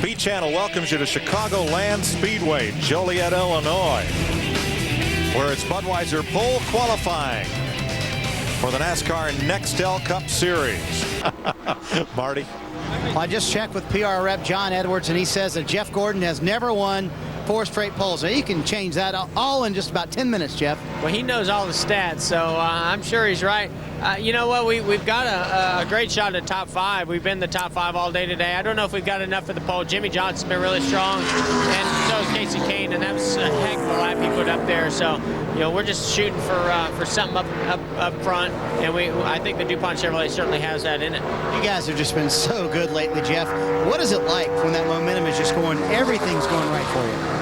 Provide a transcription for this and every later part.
Speed Channel welcomes you to Chicagoland Speedway, Joliet, Illinois, where it's Budweiser pole qualifying for the NASCAR Nextel Cup Series. Marty? I just checked with PR rep John Edwards, and he says that Jeff Gordon has never won 4 straight poles. Now, you can change that all in just about 10 minutes, Jeff. Well, he knows all the stats, so I'm sure he's right. You know what? We've got a great shot at top 5. We've been the top 5 all day today. I don't know if we've got enough for the pole. Jimmy Johnson's been really strong, and so is Casey Kane, and that was a heck of a lap he put up there. So, you know, we're just shooting for something up front, and I think the DuPont Chevrolet certainly has that in it. You guys have just been so good lately, Jeff. What is it like when that momentum is just going, everything's going right for you?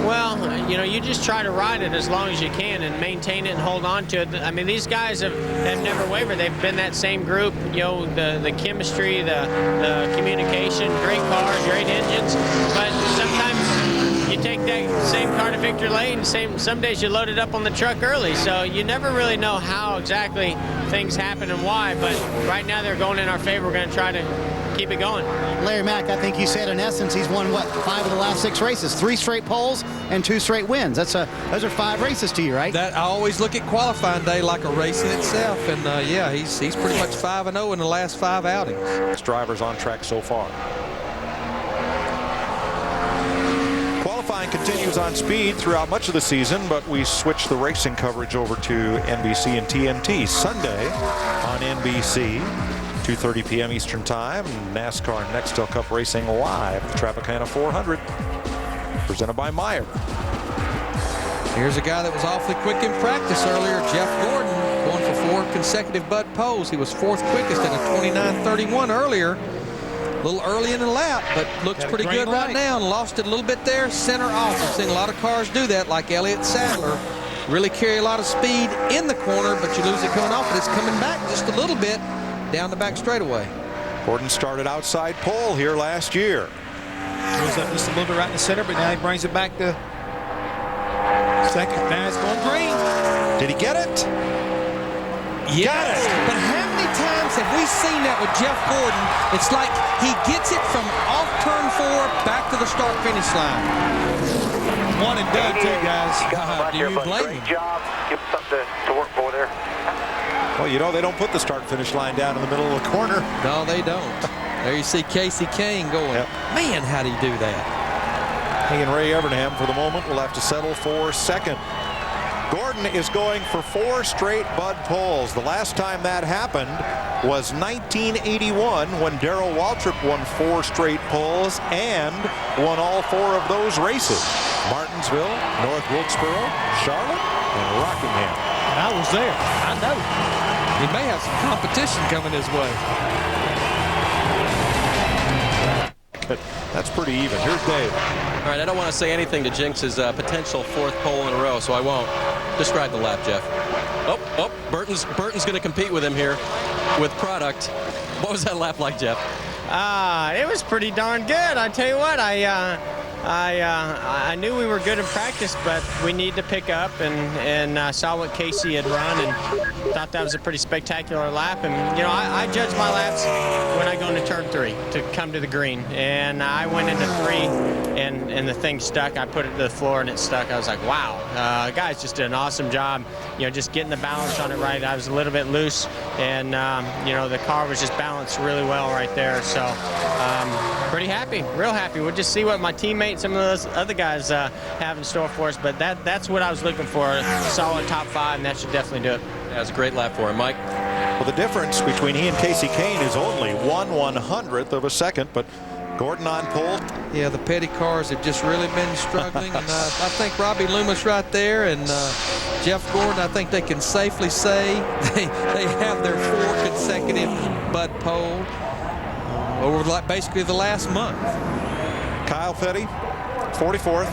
Well, you know, you just try to ride it as long as you can and maintain it and hold on to it. I mean, these guys have never wavered. They've been that same group. You know, the chemistry, the communication, great cars, great engines. But sometimes you take that same car to victory lane. Some days you load it up on the truck early. So you never really know how exactly things happen and why. But right now they're going in our favor. We're going to try to keep it going. Larry Mack, I think you said in essence he's won, what, 5 of the last 6 races, 3 straight poles and 2 straight wins. Those are 5 races to you, right? That I always look at qualifying day like a race in itself, and yeah, he's pretty much 5-0 in the last 5 outings. This driver's on track so far. Qualifying continues on Speed throughout much of the season, but we switch the racing coverage over to NBC and TNT Sunday on NBC. 2:30 p.m. Eastern Time, NASCAR Nextel Cup Racing live, the Tropicana 400, presented by Meyer. Here's a guy that was awfully quick in practice earlier, Jeff Gordon, going for 4 consecutive Bud poles. He was 4th quickest in a 29.31 earlier. A little early in the lap, but looks pretty good right now, and lost it a little bit there, center off. I've seen a lot of cars do that, like Elliott Sadler. Really carry a lot of speed in the corner, but you lose it coming off, but it's coming back just a little bit down the back straightaway. Gordon started outside pole here last year. Goes up just a little bit right in the center, but now he brings it back to second. Now it's going green. Did he get it? Yes. But how many times have we seen that with Jeff Gordon? It's like he gets it from off turn 4 back to the start finish line. One and done too, guys. Do you blame him? Great job. Give him something to work for there. Well, you know, they don't put the start-finish line down in the middle of the corner. No, they don't. There you see Casey Kane going. Yep. Man, how do you do that? He and Ray Evernham, for the moment, will have to settle for second. Gordon is going for 4 straight Bud poles. The last time that happened was 1981 when Darrell Waltrip won 4 straight poles and won all 4 of those races. Martinsville, North Wilkesboro, Charlotte, and Rockingham. And I was there. I know. He may have some competition coming his way. That's pretty even. Here's Dave. All right, I don't want to say anything to jinx his potential 4th pole in a row, so I won't. Describe the lap, Jeff. Oh, Burton's going to compete with him here with product. What was that lap like, Jeff? It was pretty darn good. I tell you what, I knew we were good in practice, but we need to pick up, and saw what Casey had run and thought that was a pretty spectacular lap. And you know, I judge my laps when I go into turn 3 to come to the green, and I went into 3 and the thing stuck. I put it to the floor and it stuck. I was like, wow, guys just did an awesome job, you know, just getting the balance on it right. I was a little bit loose, and you know, the car was just balanced really well right there. So pretty happy, real happy. We'll just see what my teammates, some of those other guys have in store for us, but that's what I was looking for, a solid top 5, and that should definitely do it. That was a great lap for him, Mike. Well, the difference between he and Casey Kane is only 1/100th of a second, but Gordon on pole. Yeah, the petty cars have just really been struggling, and I think Robbie Loomis right there and Jeff Gordon, I think they can safely say they have their 4 consecutive Bud pole over basically the last month. Kyle Petty, 44th.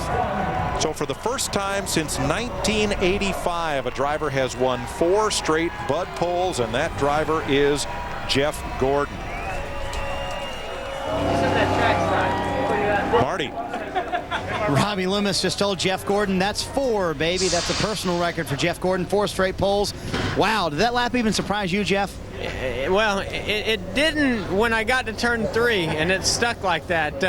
So for the first time since 1985, a driver has won 4 straight Bud poles, and that driver is Jeff Gordon. Marty. Robbie Loomis just told Jeff Gordon that's 4, baby. That's a personal record for Jeff Gordon, 4 straight poles. Wow, did that lap even surprise you, Jeff? Well, it didn't when I got to turn 3 and it stuck like that.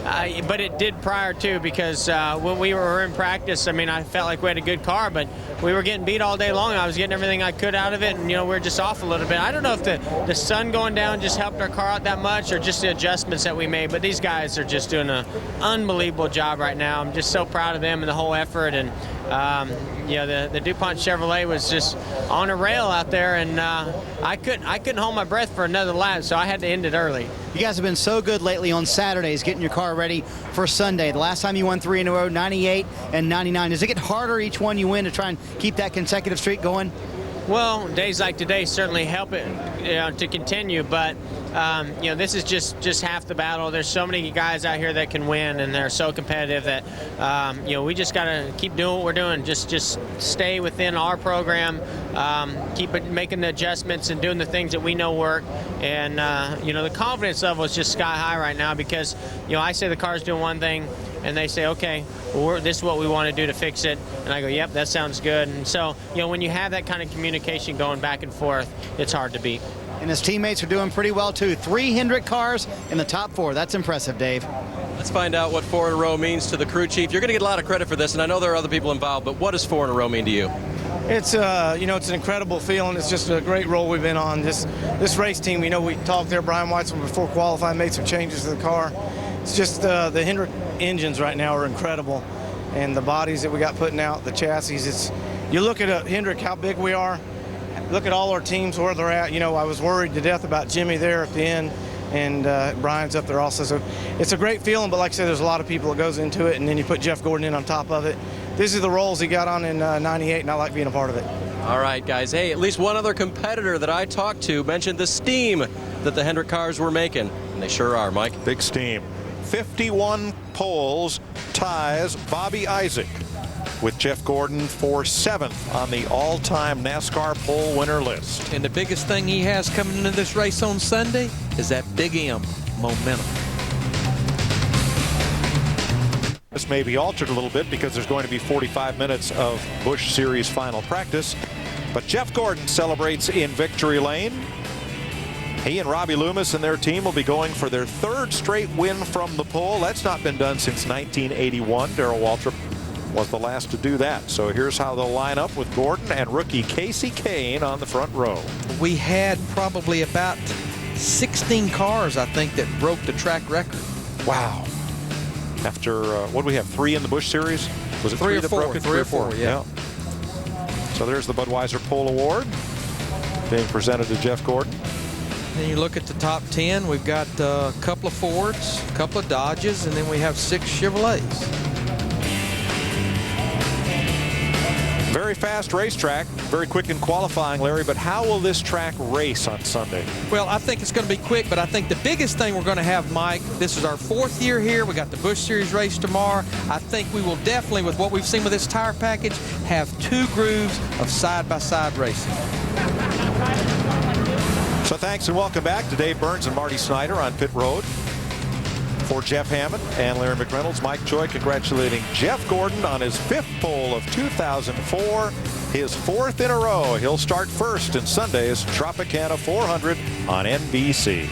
but it did prior to, because when we were in practice, I mean, I felt like we had a good car, but we were getting beat all day long. I was getting everything I could out of it, and we were just off a little bit. I don't know if the sun going down just helped our car out that much, or just the adjustments that we made, but these guys are just doing an unbelievable job right now. I'm just so proud of them and the whole effort. And the DuPont Chevrolet was just on a rail out there, and I couldn't hold my breath for another lap, so I had to end it early. You guys have been so good lately on Saturdays, getting your car ready for Sunday. The last time you won 3 in a row, 98 and 99. Does it get harder each one you win to try and keep that consecutive streak going? Well, days like today certainly help it to continue, but this is just half the battle. There's so many guys out here that can win, and they're so competitive that we just got to keep doing what we're doing. Just stay within our program, keep making the adjustments and doing the things that we know work. And the confidence level is just sky high right now, because I say the car's doing one thing, and they say, okay, well, this is what we want to do to fix it. And I go, yep, that sounds good. And so, when you have that kind of communication going back and forth, it's hard to beat. And his teammates are doing pretty well, too. 3 Hendrick cars in the top 4. That's impressive, Dave. Let's find out what 4 in a row means to the crew chief. You're going to get a lot of credit for this, and I know there are other people involved, but what does 4 in a row mean to you? It's it's an incredible feeling. It's just a great role we've been on. This race team, we talked there. Brian Weitzman before qualifying made some changes to the car. It's just the Hendrick engines right now are incredible, and the bodies that we got putting out, the chassis. You look at Hendrick, how big we are. Look at all our teams where they're at. I was worried to death about Jimmy there at the end, and Brian's up there also. So it's a great feeling, but like I said, there's a lot of people that goes into it, and then you put Jeff Gordon in on top of it. This is the roles he got on in 98, and I like being a part of it. All right, guys. Hey, at least one other competitor that I talked to mentioned the steam that the Hendrick cars were making, and they sure are, Mike. Big steam. 51 poles ties Bobby Isaac with Jeff Gordon for 7th on the all-time NASCAR pole winner list. And the biggest thing he has coming into this race on Sunday is that big M, momentum. This may be altered a little bit because there's going to be 45 minutes of Busch Series final practice. But Jeff Gordon celebrates in victory lane. He and Robbie Loomis and their team will be going for their 3rd straight win from the pole. That's not been done since 1981. Darrell Waltrip was the last to do that. So here's how they'll line up with Gordon and rookie Casey Kane on the front row. We had probably about 16 cars, I think, that broke the track record. Wow. After, what do we have, 3 in the Busch Series? Was it 3 3 or that 4? broke it? 3 or 4, yeah. So there's the Budweiser Pole Award being presented to Jeff Gordon. Then you look at the top 10, we've got a couple of Fords, a couple of Dodges, and then we have 6 Chevrolets. Very fast racetrack, very quick in qualifying, Larry, but how will this track race on Sunday? Well, I think it's going to be quick, but I think the biggest thing we're going to have, Mike, this is our 4th year here. We got the Busch Series race tomorrow. I think we will definitely, with what we've seen with this tire package, have 2 grooves of side-by-side racing. So thanks and welcome back to Dave Burns and Marty Snyder on Pit Road. For Jeff Hammond and Larry McReynolds, Mike Choi congratulating Jeff Gordon on his 5th pole of 2004, his 4th in a row. He'll start first in Sunday's Tropicana 400 on NBC.